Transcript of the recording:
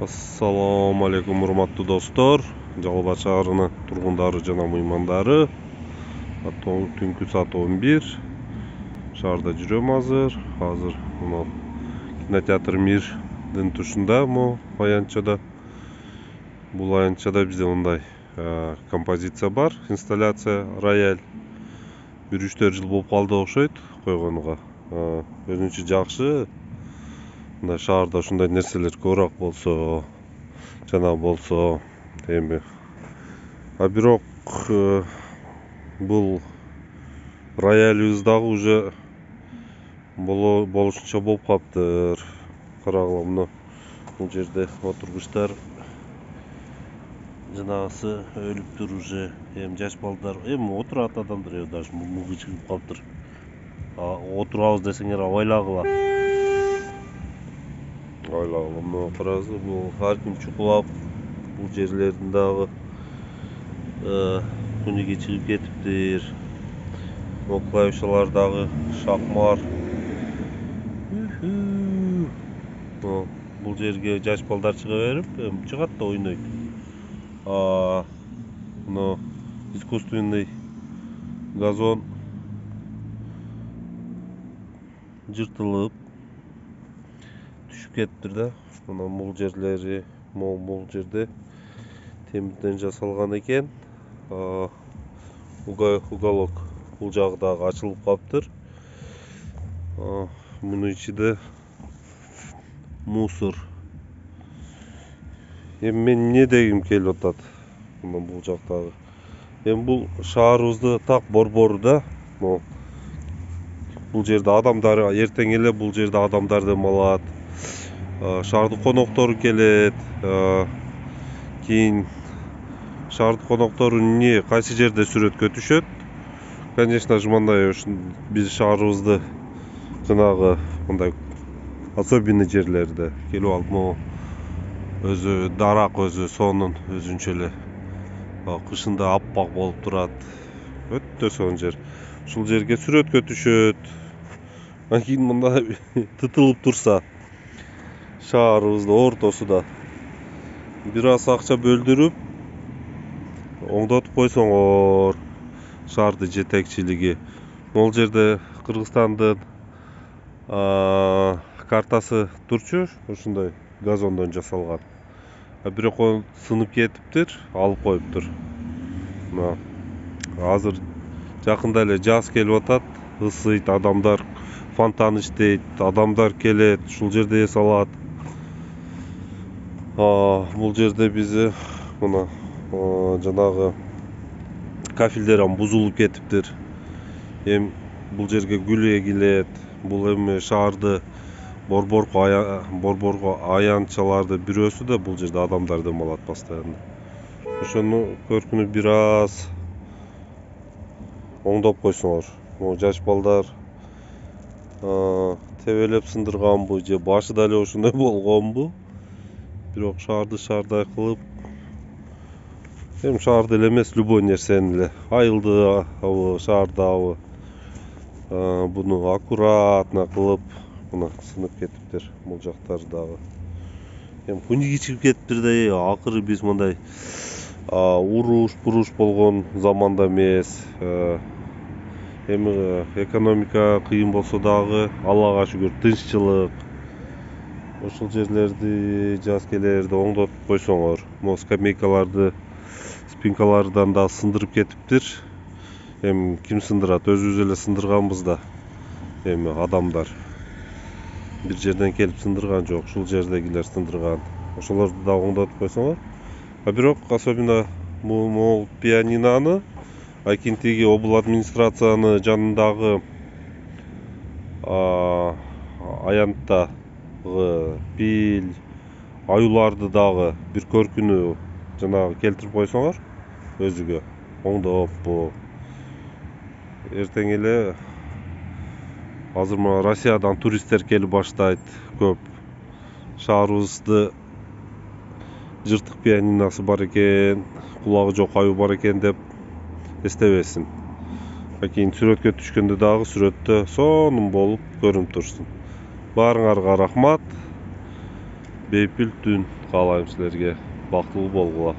Assalamu alaikum урматтуу достор, Жалал Абад шаарынын тургундары жана мыймандары. Түнкү саат 11. Шаарда жүрөм азыр. Азыр мына кинотеатр Мирдин тушунда, аянтчада. Бул аянтчада бизде мындай композиция бар, инсталляция, рояль. 1-4 жыл болуп калды окшойт койгонуга. Өзүнчө жакшы. Мына шаарда ушундай нерселер көбүрөөк болсо, жана болсо эми. Бирок бул роялыбыз дагы уже болушунча болуп калыптыр. Карагыла, мына бул жерде отургучтар жанагысы өлүптүр уже. Эми жаш балдар, эми отурат адамдар даже мугу чыгып калыптыр. Отурабыз десеңер абайлагыла. Мына караңыздар, бул ар ким чукулап, бул жерлердин дагы күнүгө чыгып кетиптир. Клавишалар дагы шакмар. Бул жерге жаш балдар чыга берип, чыгат да ойнойт. Мына искусственный газон жыртылып түшүп кетиптир да. Мына бул жерлери, бул жерде темирден жасалган экен. Уголок бул жагы дагы ачылып калыптыр. Мунун ичинде мусор. Эми мен эмне дегим келип атат? Мына бул жактагы. Эми бул шаарыбызды так борбору да. Бул жерде адамдар эртең эле бул жерде адамдар демалат. Шаардын коноктору келет. Кийин шаардын коноктору кайсы жерде сүрөткө түшөт? Конечно же, мындай биз шаарыбызды жанагы мындай особенный жерлерде келип алып, өзү дарак, өзү сонун өзүнчө эле кышында аппак болуп турат. Өтө сонун жер. Ушул жерге сүрөткө түшөт. Кийин мындай тытылып турса, шаарыбыздын ортосунда бир аз акча бөлдүрүп оңдотуп койсоңор, шаардын жетекчилиги. Бул жерде Кыргызстандын картасы турчу, ушундай газондон жасалган. Бирок сынып кетиптир, алып коюптур. Азыр жакында эле жаз келип атат, ысыйт, адамдар фонтан иштейт, адамдар келет, ушул жерде эс алат. Бул жерде биз мына жанагы кафелдер бузулуп кетиптир. Эми бул жерге гүл эгилет. Бул эми шаарды борборго аянтчаларды бирөөсү да бул жерде адамдар демалат постоянно. Ошону көркүнү бир аз оңдоп койсоңор. Могу жаш балдар тебелеп сындырганбы же башыда эле ошондой болгонбу? Бирок шаарды шаардай кылып, эми шаарды эле эмес, любой нерсени эле, айылдыбы, шаардабы, буну аккуратно кылып, мына сынып кетиптир бул жактары дагы. Эми күнүгө чыгып кетиптир да, акыры биз мындай уруш болгон заманда эмес. Эми экономика кыйын болсо дагы, Аллага шүгүр, тынччылык. Ошол жерлерди, жаскелерди оңдотуп койсоңор, могу скамейкаларды, спинкалардан да сындырып кетиптир. Эми ким сындырат? Өзүбүз эле сындырганбыз да. Эми адамдар бир жерден келип сындырган жок, ушул жердегилер сындырган. Ошолорду да оңдотуп койсоңор. Бирок особенно могу пианинаны, кийин тиги обл администрациянын жанындагы аянттагы пил, аюуларды дагы бир көркүнү жанагы келтирип койсоңор, өзүгө оңдоп, эртең эле азыр мына Россиядан туристтер келип баштайт көп. Шаарыбызды жыртык пианинасы бар экен, кулагы жок аю бар экен деп эстебесин. Кийин сүрөткө түшкөндө дагы сүрөттө сонун болуп көрүнүп турсун. Баарыңарга рахмат. бейпіл түн каалайм силерге. Бактылуу болгула.